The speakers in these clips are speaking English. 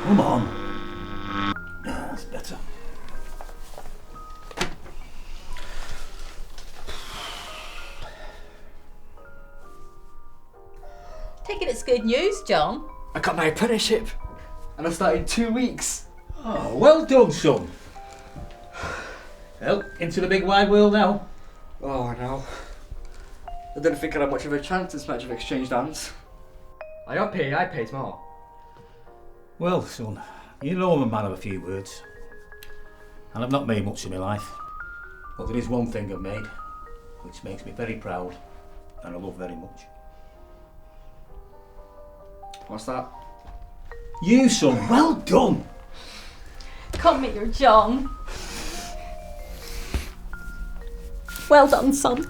Come on. That's better. Take it as good news, John. I got my apprenticeship and I started in 2 weeks. Oh, well done, son. Well, into the big wide world now. Oh, I know. I didn't think I'd have much of a chance this much of exchanged hands. I paid more. Well, son, you know I'm a man of a few words. And I've not made much of my life. But there is one thing I've made, which makes me very proud and I love very much. What's that? You, son, well done! Come here, John. Well done, son.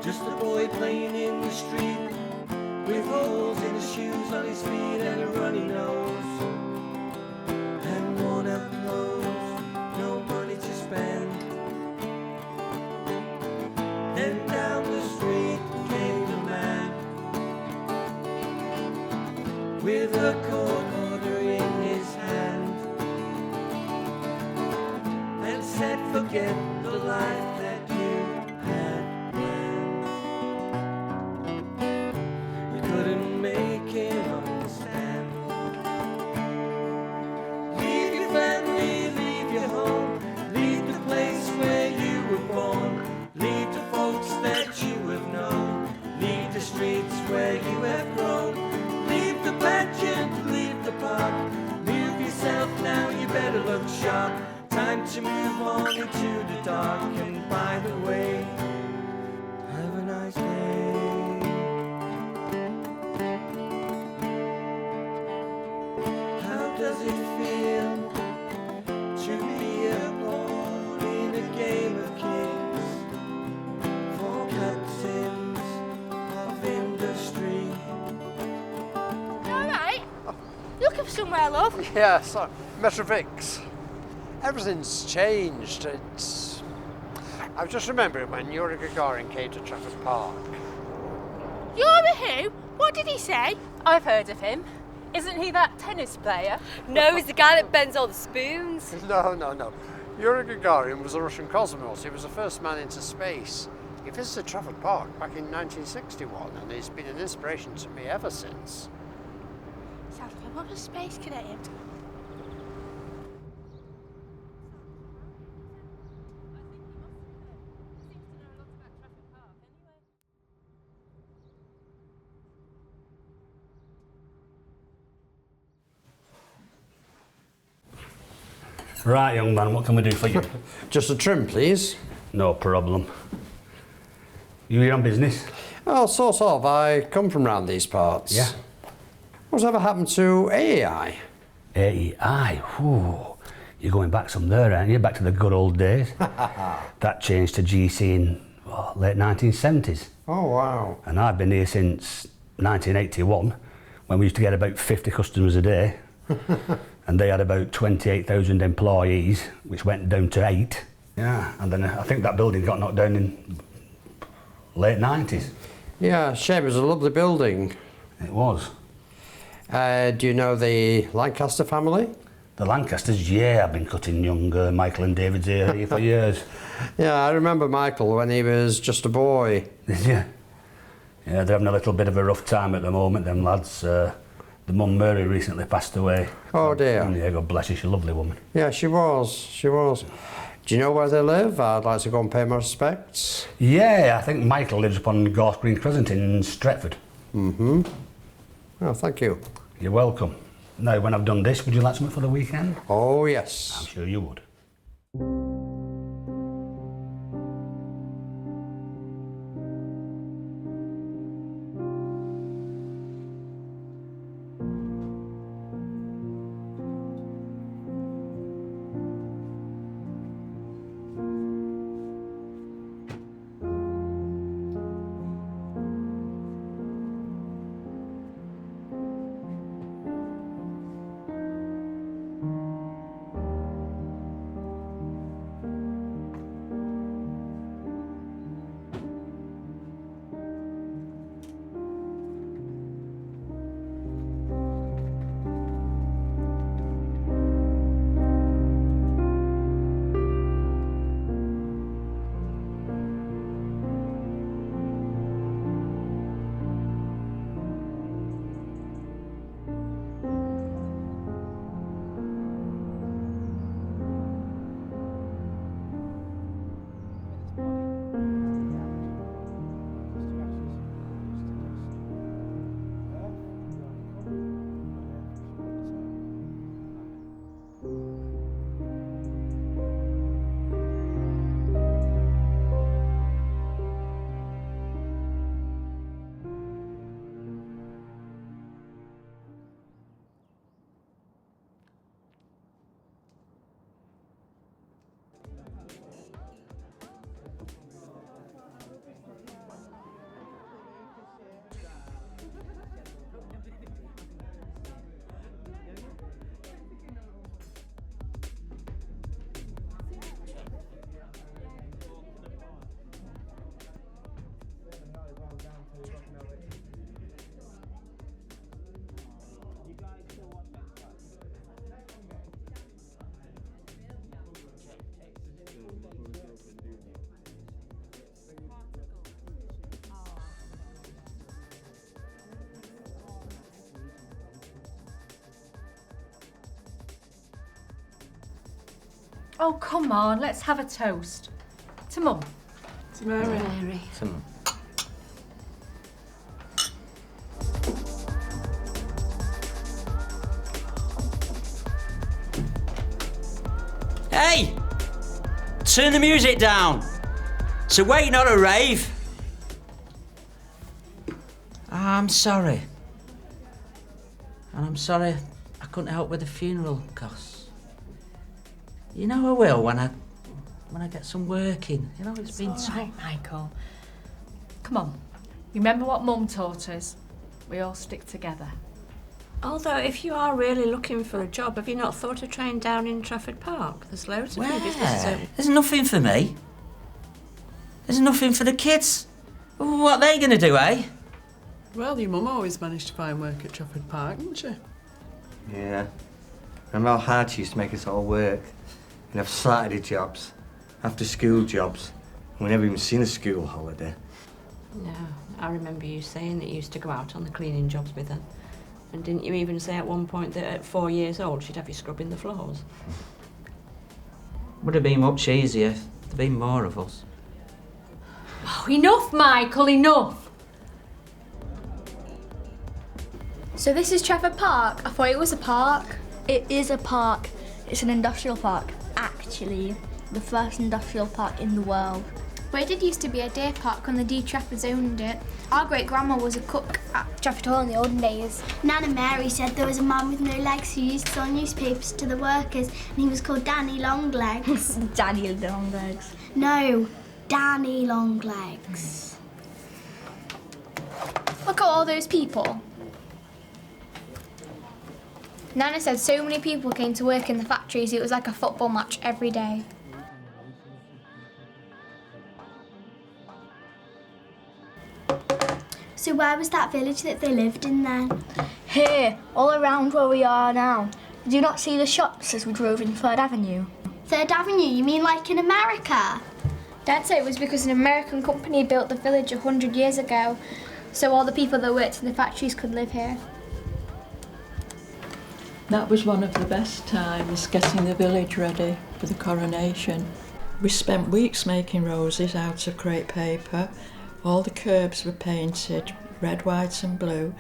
Just a boy playing in the street, with holes in his shoes on his feet and a runny nose, and worn out clothes, no money to spend. Then down the street came a man, with a court order in his hand, and said, forget the life that you had. Couldn't make him understand. Leave your family, leave your home, leave the place where you were born, leave the folks that you have known, leave the streets where you have grown, leave the pageant, leave the park, move yourself now, you better look sharp, time to move on into the dark, and by the way, have a nice day. Does it feel to be a pawn in a game of kings for captains of industry? Alright, looking for somewhere, love. Yeah, so Metrovix. Everything's changed. I was just remembering when Yuri Gagarin came to Trafford Park. You're who? What did he say? I've heard of him. Isn't he that tennis player? No, he's the guy that bends all the spoons. No. Yuri Gagarin was a Russian cosmonaut. He was the first man into space. He visited Trafford Park back in 1961 and he's been an inspiration to me ever since. Sounds like a proper space cadet. Right, young man, what can we do for you? Just a trim, please. No problem. You here on business? Well, sort of. I come from round these parts. Yeah. What's ever happened to AEI? AEI? Whew. You're going back some there, aren't you? Back to the good old days. That changed to GC in late 1970s. Oh, wow. And I've been here since 1981, when we used to get about 50 customers a day. And they had about 28,000 employees, which went down to 8. Yeah, and then I think that building got knocked down in late 90s. Yeah, shame. It was a lovely building. It was. Do you know the Lancaster family? The Lancasters, yeah, I've been cutting young Michael and David's ear here for years. Yeah, I remember Michael when he was just a boy. Yeah. Yeah, they're having a little bit of a rough time at the moment, them lads. The mum Mary recently passed away. Oh dear. Yeah, God bless her, she's a lovely woman. Yeah, she was. Do you know where they live? I'd like to go and pay my respects. Yeah, I think Michael lives upon Gorse Green Crescent in Stretford. Mm-hmm. Oh, thank you. You're welcome. Now, when I've done this, would you like something for the weekend? Oh, yes. I'm sure you would. Oh, come on, let's have a toast. To Mum. To Mary. Mary. Hey! Turn the music down. It's a wake, not a rave. I'm sorry. And I'm sorry I couldn't help with the funeral costs. You know I will when I get some work in. You know, it's been so... All right, Michael. Come on. You remember what Mum taught us? We all stick together. Although, if you are really looking for a job, have you not thought of trying down in Trafford Park? There's loads of new businesses. There's nothing for me. There's nothing for the kids. What are they going to do, eh? Well, your mum always managed to find work at Trafford Park, didn't she? Yeah. Remember how hard she used to make us all work? And have Saturday jobs, after school jobs. We never even seen a school holiday. No, I remember you saying that you used to go out on the cleaning jobs with her. And didn't you even say at one point that at 4 years old she'd have you scrubbing the floors? Would have been much easier if there'd been more of us. Oh, enough, Michael, enough. So this is Trafford Park? I thought it was a park. It is a park. It's an industrial park. Actually, the first industrial park in the world. But it did used to be a day park when the D Traffords owned it. Our great-grandma was a cook at Trafford Hall in the olden days. Nana Mary said there was a man with no legs who used to sell newspapers to the workers, and he was called Danny Longlegs. Danny Longlegs. No, Danny Longlegs. Look at all those people. Nana said so many people came to work in the factories, it was like a football match every day. So where was that village that they lived in then? Here, all around where we are now. Did you not see the shops as we drove in 3rd Avenue? 3rd Avenue, you mean like in America? Dad said it was because an American company built the village 100 years ago, so all the people that worked in the factories could live here. That was one of the best times, getting the village ready for the coronation. We spent weeks making roses out of crepe paper. All the curbs were painted red, white and blue,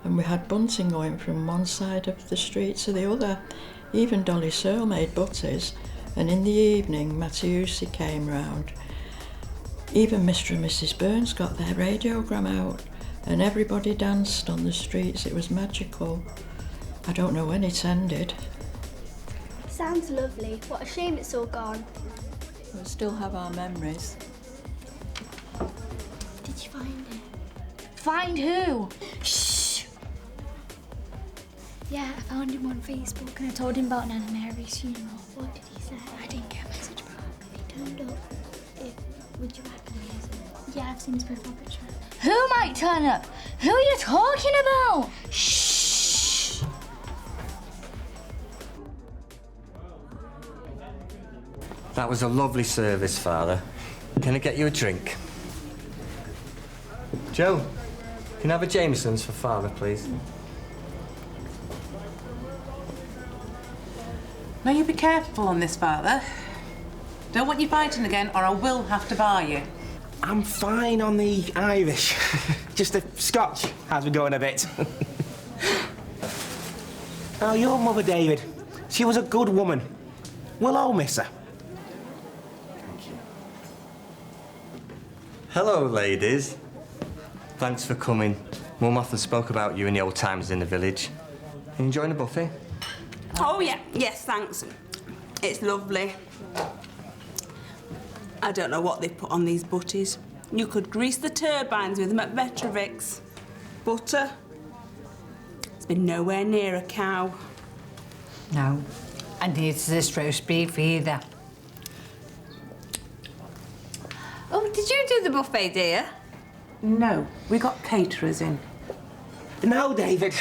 and we had bunting going from one side of the street to the other. Even Dolly Searle made butties, and in the evening Matteusi came round. Even Mr. and Mrs. Burns got their radiogram out, and everybody danced on the streets. It was magical. I don't know when it ended. Sounds lovely. What a shame it's all gone. We'll still have our memories. Did you find it? Find who? Shh! Yeah, I found him on Facebook and I told him about Nana Mary's funeral. What did he say? I didn't get a message back. He turned up. Would you recognise him? Yeah, I've seen his profile picture. Who might turn up? Who are you talking about? Shh! That was a lovely service, Father. Can I get you a drink? Joe, can I have a Jameson's for Father, please? Now you be careful on this, Father. Don't want you fighting again, or I will have to bar you. I'm fine on the Irish. Just the Scotch has me going a bit. Now, your mother, David, she was a good woman. We'll all miss her. Hello, ladies. Thanks for coming. Mum often spoke about you in the old times in the village. You enjoying the buffet? Oh, yeah. Yes, thanks. It's lovely. I don't know what they've put on these butties. You could grease the turbines with them at Vetrovic's. Butter. It's been nowhere near a cow. No. And neither this roast beef either. Oh, did you do the buffet, dear? No, we got caterers in. No, David.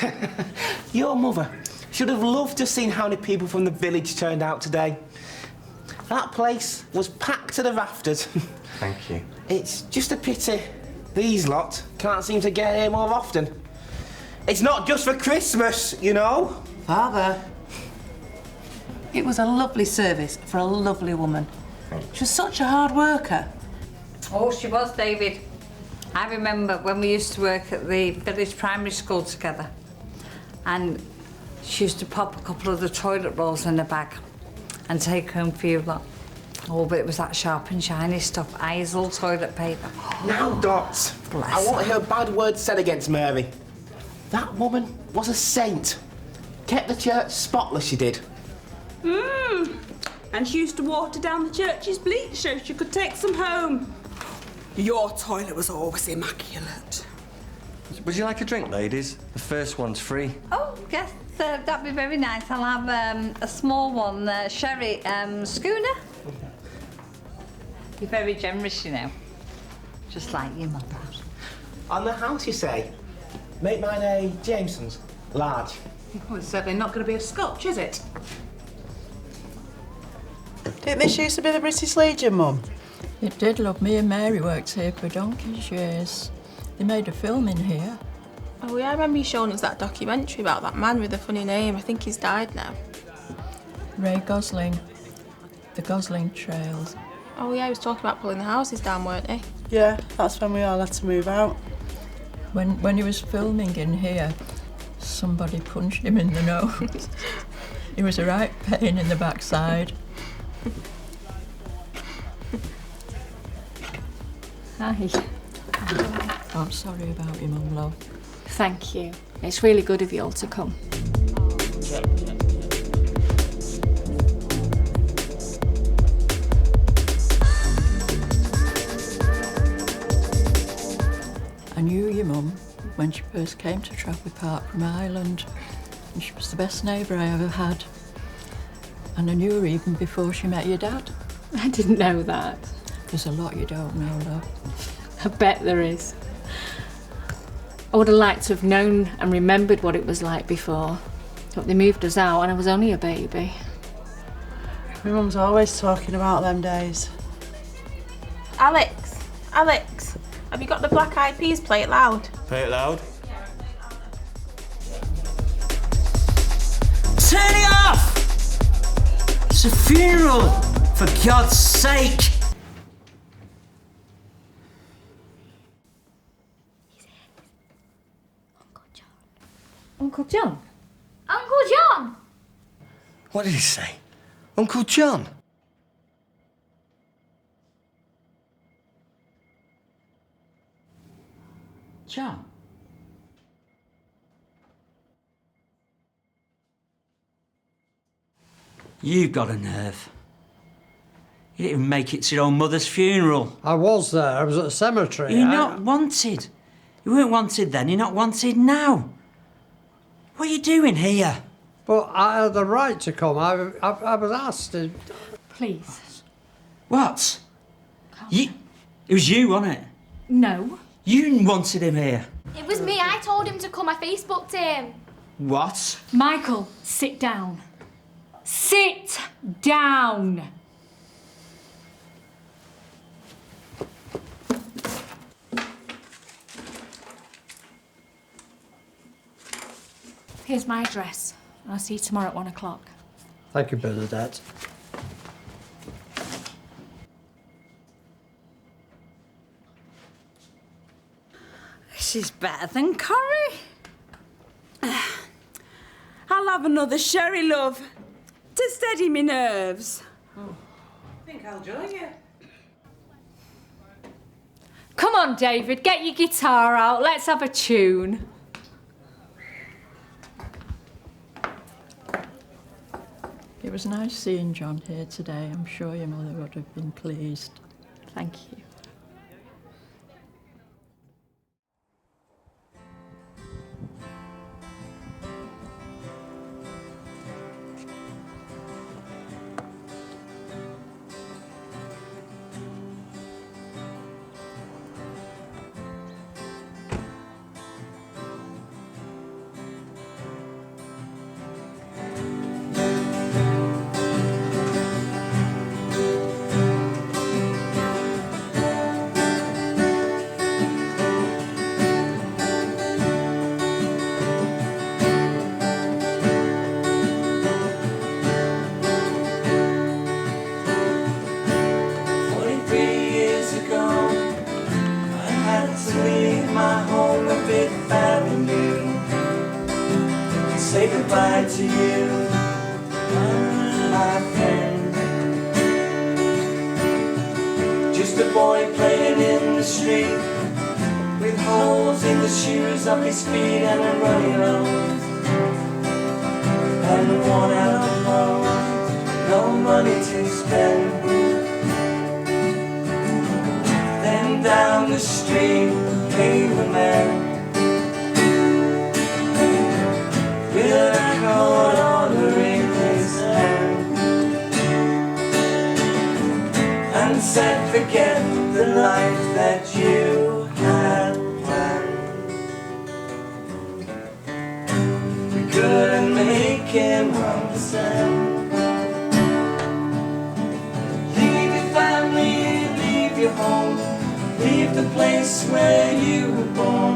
Your mother should have loved to have seen how many people from the village turned out today. That place was packed to the rafters. Thank you. It's just a pity these lot can't seem to get here more often. It's not just for Christmas, you know. Father, it was a lovely service for a lovely woman. She was such a hard worker. Oh, she was, David. I remember when we used to work at the village primary school together, and she used to pop a couple of the toilet rolls in a bag and take home for you lot. Oh, but it was that sharp and shiny stuff, Isle toilet paper. Now, Dot, Bless I won't her. hear a bad word said against Mary. That woman was a saint. Kept the church spotless, she did. And she used to water down the church's bleach so she could take some home. Your toilet was always immaculate. Would you like a drink, ladies? The first one's free. Oh, yes, that'd be very nice. I'll have a small one, sherry schooner. You're very generous, you know. Just like your mother. On the house, you say? Make mine a Jameson's, large. Well, it's certainly not going to be a Scotch, is it? Didn't this used to be the British Legion, Mum? It did, love. Me and Mary worked here for donkey's years. They made a film in here. Oh yeah, I remember you showing us that documentary about that man with the funny name. I think he's died now. Ray Gosling. The Gosling Trails. Oh yeah, he was talking about pulling the houses down, weren't he? Yeah, that's when we all had to move out. When he was filming in here, somebody punched him in the nose. It was a right pain in the backside. Hi. I'm sorry about your mum, love. Thank you. It's really good of you all to come. I knew your mum when she first came to Trafford Park from Ireland, and she was the best neighbour I ever had. And I knew her even before she met your dad. I didn't know that. There's a lot you don't know, love. I bet there is. I would have liked to have known and remembered what it was like before. But they moved us out and I was only a baby. My mum's always talking about them days. Alex, have you got the Black Eyed Peas? Play it loud. Play it loud. Turn it off! It's a funeral, for God's sake! Uncle John? Uncle John! What did he say? Uncle John? John? You've got a nerve. You didn't even make it to your own mother's funeral. I was there. I was at the cemetery. You're not wanted. You weren't wanted then, you're not wanted now. What are you doing here? But I had the right to come. I was asked to... Please. What? It was you, wasn't it? No. You wanted him here. It was me. I told him to come. I Facebooked him. What? Michael, sit down. Sit down. Here's my address. I'll see you tomorrow at 1 o'clock. Thank you, Bernadette. This is better than curry. I'll have another sherry, love, to steady me nerves. I think I'll join you. Come on, David, get your guitar out. Let's have a tune. It was nice seeing John here today. I'm sure your mother would have been pleased. Thank you. Say goodbye to you, my friend. Just a boy playing in the street, with holes in the shoes of his feet and a runny nose, and a worn out clothes, no money to spend. Then down the street came a man with a coat order in his hand, and said, forget the life that you had planned. We couldn't make him understand. Leave your family, leave your home, leave the place where you were born,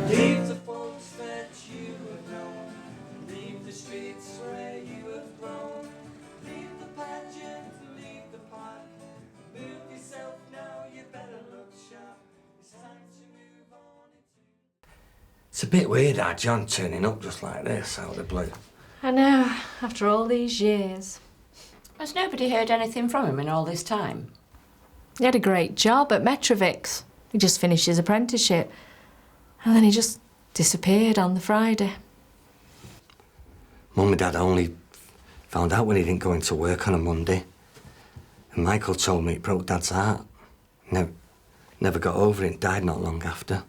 leave the folks that you have known, leave the streets where you have grown, leave the pageant, leave the park, move yourself now, you better look sharp, it's time to move on. It's a bit weird how John turning up just like this out of the blue. I know, after all these years. Has nobody heard anything from him in all this time? He had a great job at Metrovix. He just finished his apprenticeship. And then he just disappeared on the Friday. Mum and Dad only found out when he didn't go into work on a Monday. And Michael told me it broke Dad's heart. Never got over it, died not long after.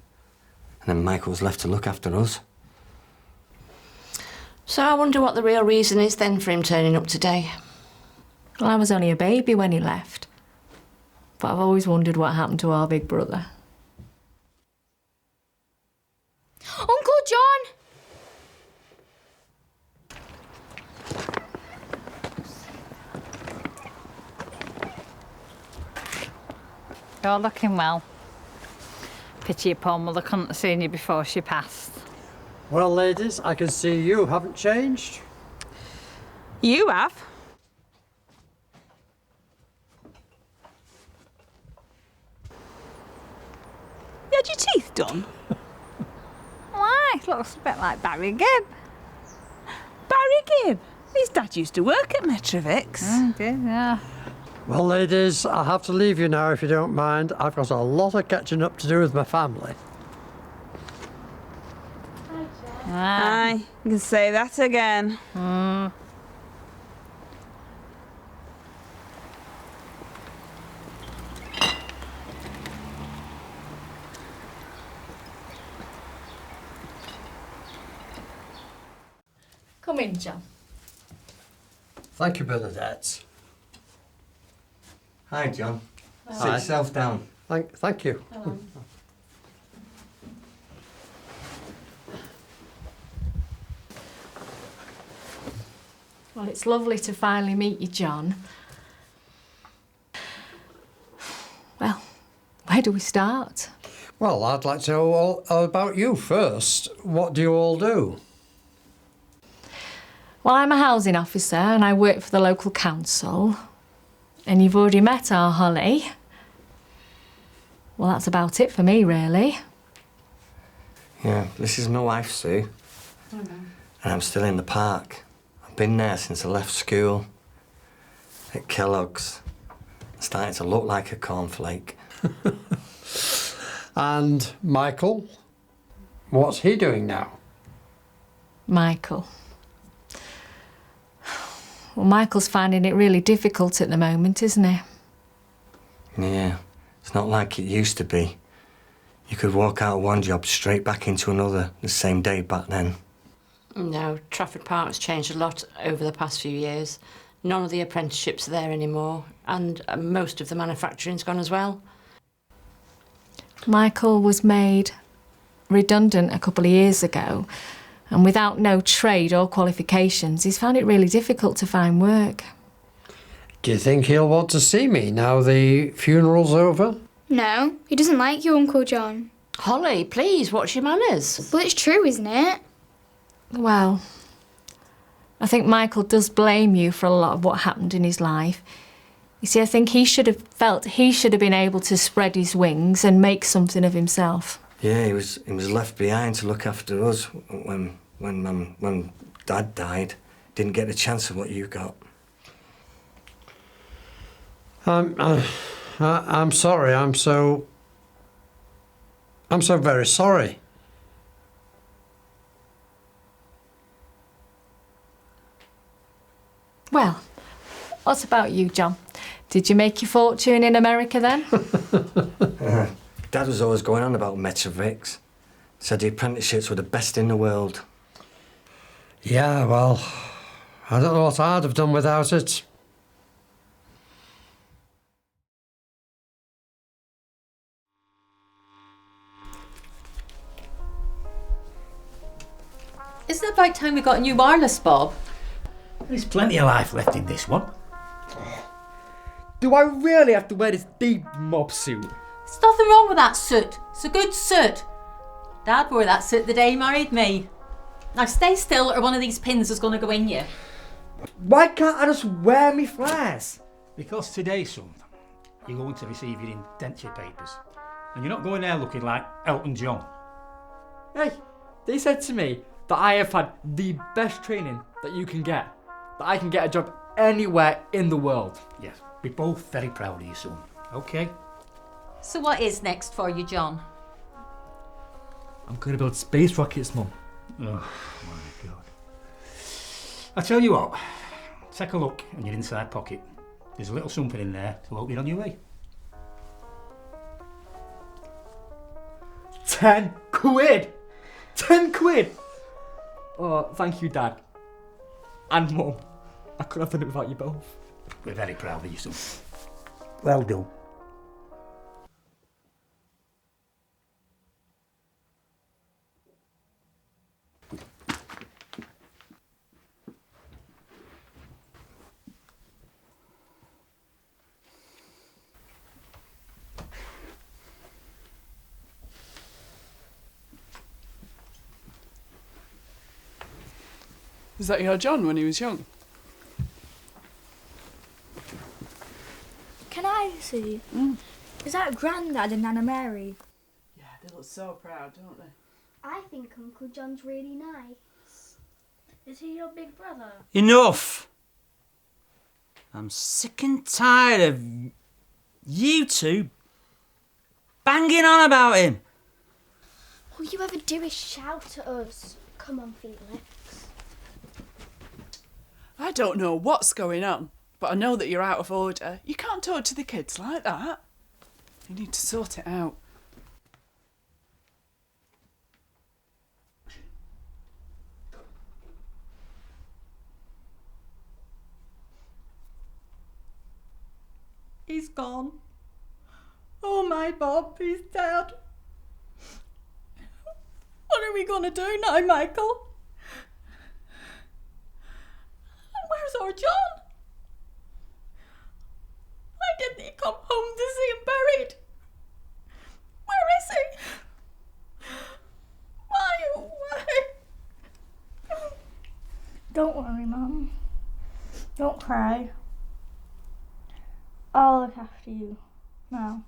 And then Michael was left to look after us. So I wonder what the real reason is then for him turning up today. Well, I was only a baby when he left. But I've always wondered what happened to our big brother. Uncle John! You're looking well. Pity your poor mother couldn't have seen you before she passed. Well, ladies, I can see you haven't changed. You have? You had your teeth done? Why? Looks a bit like Barry Gibb. Barry Gibb? His dad used to work at Metrovix. Did, yeah. Well, ladies, I have to leave you now if you don't mind. I've got a lot of catching up to do with my family. Aye, you can say that again. Come in, John. Thank you, Bernadette. Hi, John. Hi. Sit yourself down. Thank you. Well, it's lovely to finally meet you, John. Well, where do we start? Well, I'd like to know all about you first. What do you all do? Well, I'm a housing officer and I work for the local council. And you've already met our Holly. Well, that's about it for me, really. Yeah, this is my wife, Sue. And I'm still in the park. I've been there since I left school. At Kellogg's. Starting to look like a cornflake. And Michael? What's he doing now? Michael. Well, Michael's finding it really difficult at the moment, isn't he? Yeah, it's not like it used to be. You could walk out of one job straight back into another the same day back then. No, Trafford Park has changed a lot over the past few years. None of the apprenticeships are there anymore, and most of the manufacturing's gone as well. Michael was made redundant a couple of years ago, and without no trade or qualifications, he's found it really difficult to find work. Do you think he'll want to see me now the funeral's over? No, he doesn't like you, Uncle John. Holly, please, what's your manners? Well, it's true, isn't it? Well, I think Michael does blame you for a lot of what happened in his life. You see, I think he should have felt he should have been able to spread his wings and make something of himself. Yeah, he was left behind to look after us when Dad died. Didn't get the chance of what you got. I'm sorry. I'm so very sorry. Well, what about you, John? Did you make your fortune in America then? Dad was always going on about Metrovix. Said the apprenticeships were the best in the world. Yeah, well, I don't know what I'd have done without it. Isn't it about time we got a new wireless, Bob? There's plenty of life left in this one. Do I really have to wear this deep mob suit? There's nothing wrong with that suit. It's a good suit. Dad wore that suit the day he married me. Now stay still or one of these pins is going to go in you. Why can't I just wear me flares? Because today, son, you're going to receive your indenture papers. And you're not going there looking like Elton John. Hey, they said to me that I have had the best training that you can get. That I can get a job anywhere in the world. Yes, we're both very proud of you, son. Okay? So what is next for you, John? I'm going to build space rockets, Mum. Oh my God. I tell you what, take a look in your inside pocket. There's a little something in there to help you on your way. 10 quid! 10 quid! Oh, thank you, Dad. And Mum. I couldn't have done it without you both. We're very proud of you, son. Well done. Is that your John when he was young? Can I see? Is that Grandad and Nana Mary? Yeah, they look so proud, don't they? I think Uncle John's really nice. Is he your big brother? Enough! I'm sick and tired of you two banging on about him. All you ever do is shout at us. Come on, Felix. I don't know what's going on, but I know that you're out of order. You can't talk to the kids like that. You need to sort it out. He's gone. Oh, my Bob, he's dead. What are we going to do now, Michael? Where's our John? Why didn't he come home to see him buried? Where is he? Why, oh, why? Don't worry, Mum. Don't cry. I'll look after you now.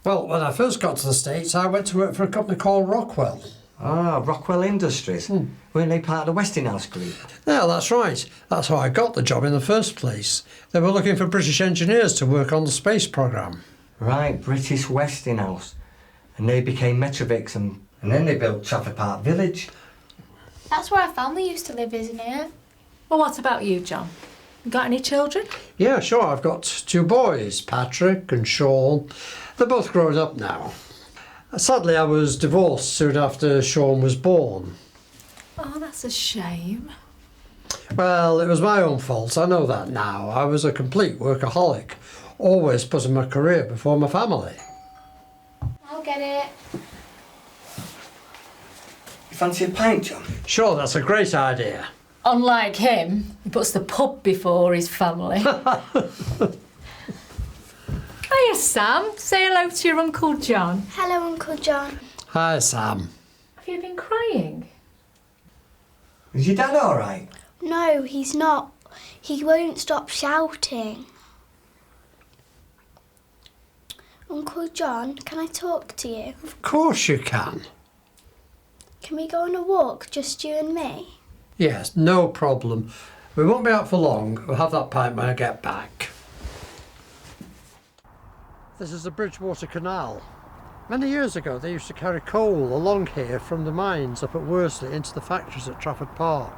Well, when I first got to the States, I went to work for a company called Rockwell. Ah, Rockwell Industries. Weren't they part of the Westinghouse Group? Yeah, that's right. That's how I got the job in the first place. They were looking for British engineers to work on the space programme. Right, British Westinghouse. And they became Metrovix and then they built Trafford Park Village. That's where our family used to live, isn't it? Well, what about you, John? You got any children? Yeah, sure. I've got 2 boys, Patrick and Sean. They're both grown up now. Sadly, I was divorced soon after Sean was born. Oh, that's a shame. Well, it was my own fault. I know that now. I was a complete workaholic, always putting my career before my family. I'll get it. You fancy a pint, John? Sure, that's a great idea. Unlike him, he puts the pub before his family. Hiya, Sam. Say hello to your Uncle John. Hello, Uncle John. Hi, Sam. Have you been crying? Is your dad all right? No, he's not. He won't stop shouting. Uncle John, can I talk to you? Of course you can. Can we go on a walk, just you and me? Yes, no problem. We won't be out for long. We'll have that pint when I get back. This is the Bridgewater Canal. Many years ago they used to carry coal along here from the mines up at Worsley into the factories at Trafford Park.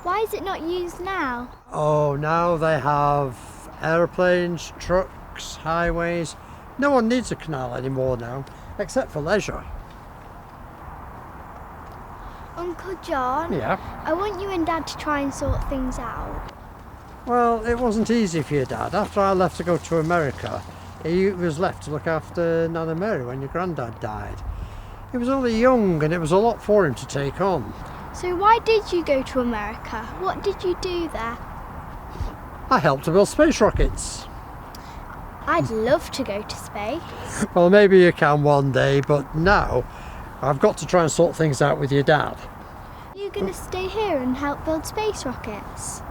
Why is it not used now? Oh, now they have aeroplanes, trucks, highways. No one needs a canal anymore now, except for leisure. Uncle John? Yeah? I want you and Dad to try and sort things out. Well, it wasn't easy for your dad. After I left to go to America, he was left to look after Nana Mary when your granddad died. He was only young and it was a lot for him to take on. So why did you go to America? What did you do there? I helped to build space rockets. I'd love to go to space. Well, maybe you can one day, but now I've got to try and sort things out with your dad. Are you going to stay here and help build space rockets?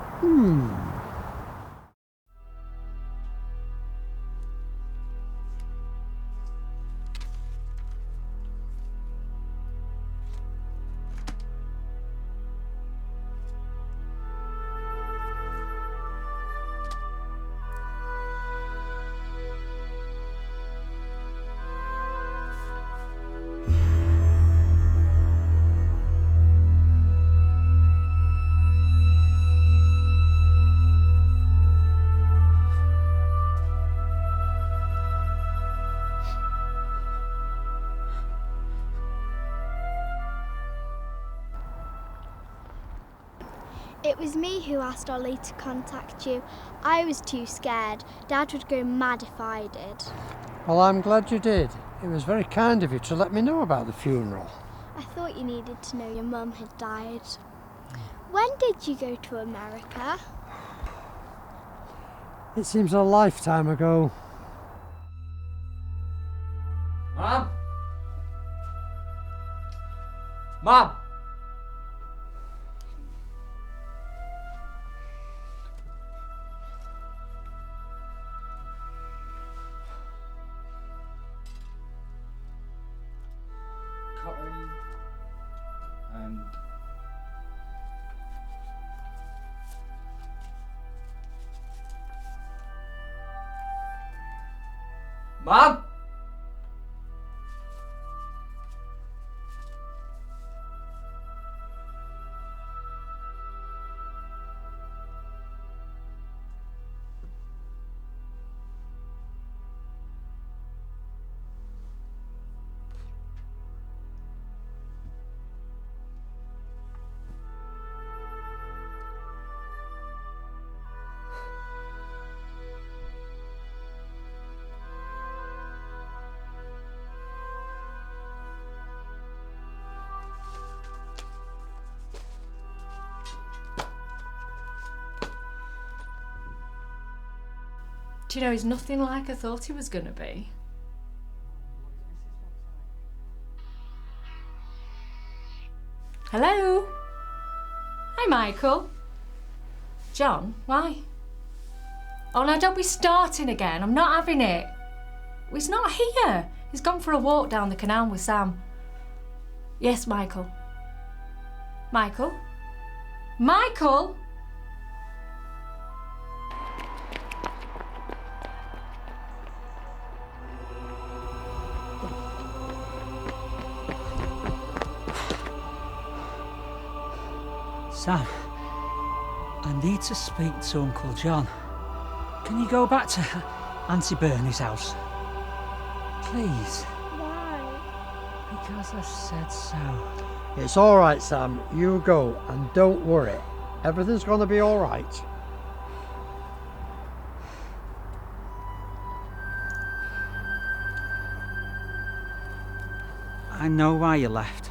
It was me who asked Ollie to contact you. I was too scared. Dad would go mad if I did. Well, I'm glad you did. It was very kind of you to let me know about the funeral. I thought you needed to know your mum had died. When did you go to America? It seems a lifetime ago. Mom? Mom? Cotton and Mom? Do you know, he's nothing like I thought he was going to be. Hello? Hi, Michael. John, why? Oh, now don't be starting again. I'm not having it. He's not here. He's gone for a walk down the canal with Sam. Yes, Michael. Michael? Michael? Sam, I need to speak to Uncle John. Can you go back to Auntie Bernie's house? Please. Why? Because I said so. It's all right, Sam. You go and don't worry. Everything's going to be all right. I know why you left.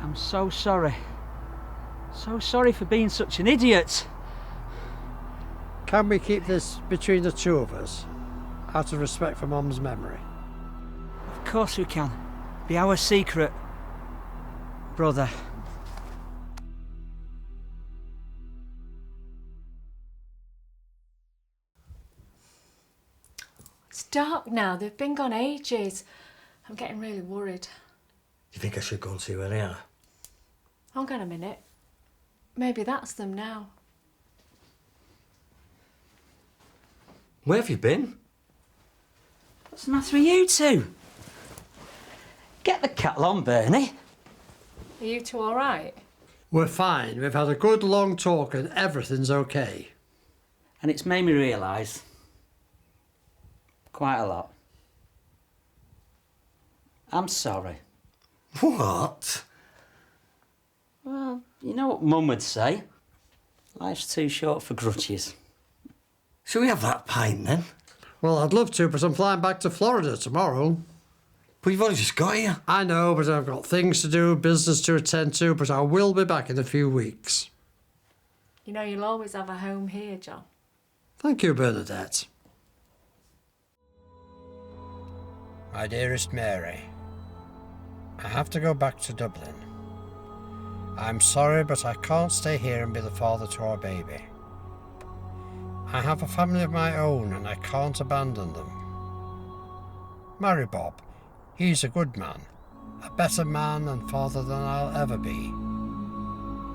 I'm so sorry. So sorry for being such an idiot. Can we keep this between the two of us, out of respect for Mum's memory? Of course we can. Be our secret, brother. It's dark now. They've been gone ages. I'm getting really worried. Do you think I should go and see where they are? Hold on a minute. Maybe that's them now. Where have you been? What's the matter with you two? Get the kettle on, Bernie. Are you two all right? We're fine. We've had a good long talk and everything's okay. And it's made me realise quite a lot. I'm sorry. What? Well, you know what Mum would say. Life's too short for grudges. Shall we have that pint then? Well, I'd love to, but I'm flying back to Florida tomorrow. But you've only just got here. I know, but I've got things to do, business to attend to, but I will be back in a few weeks. You know, you'll always have a home here, John. Thank you, Bernadette. My dearest Mary, I have to go back to Dublin. I'm sorry, but I can't stay here and be the father to our baby. I have a family of my own and I can't abandon them. Marry Bob. He's a good man, a better man and father than I'll ever be.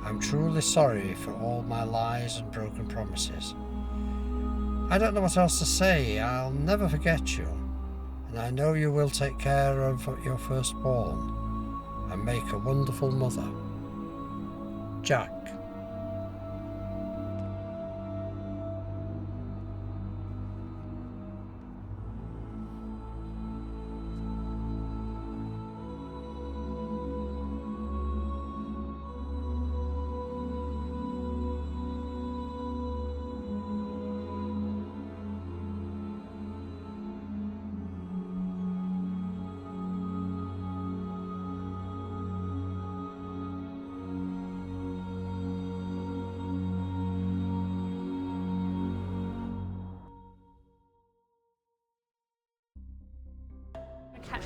I'm truly sorry for all my lies and broken promises. I don't know what else to say. I'll never forget you, and I know you will take care of your firstborn and make a wonderful mother. Jack.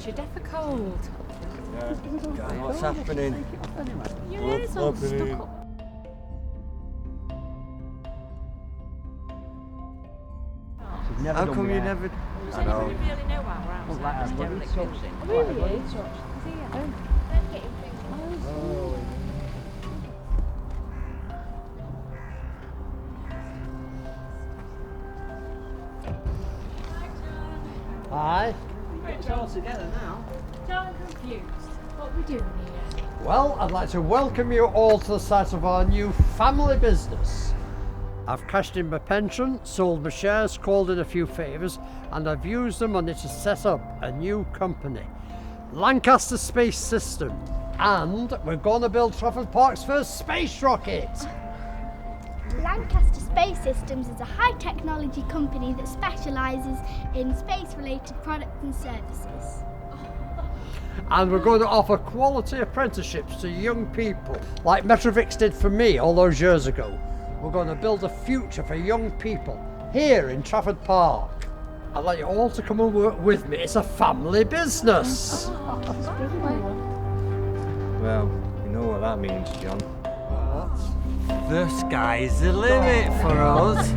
Richard, ever cold. What's happening? Your hair's all stuck up. How come you never... I know. We really know why we're outside this derelict building. Really? Hi. It's all together now. John, I'm confused. What are we doing here? Well, I'd like to welcome you all to the site of our new family business. I've cashed in my pension, sold my shares, called in a few favours, and I've used the money to set up a new company, Lancaster Space System. And we're going to build Trafford Park's first space rocket. Lancaster Space Systems is a high-technology company that specialises in space-related products and services. And we're going to offer quality apprenticeships to young people, like Metrovix did for me all those years ago. We're going to build a future for young people here in Trafford Park. I'd like you all to come and work with me. It's a family business. Well, you know what that means, John. What? The sky's the limit for us.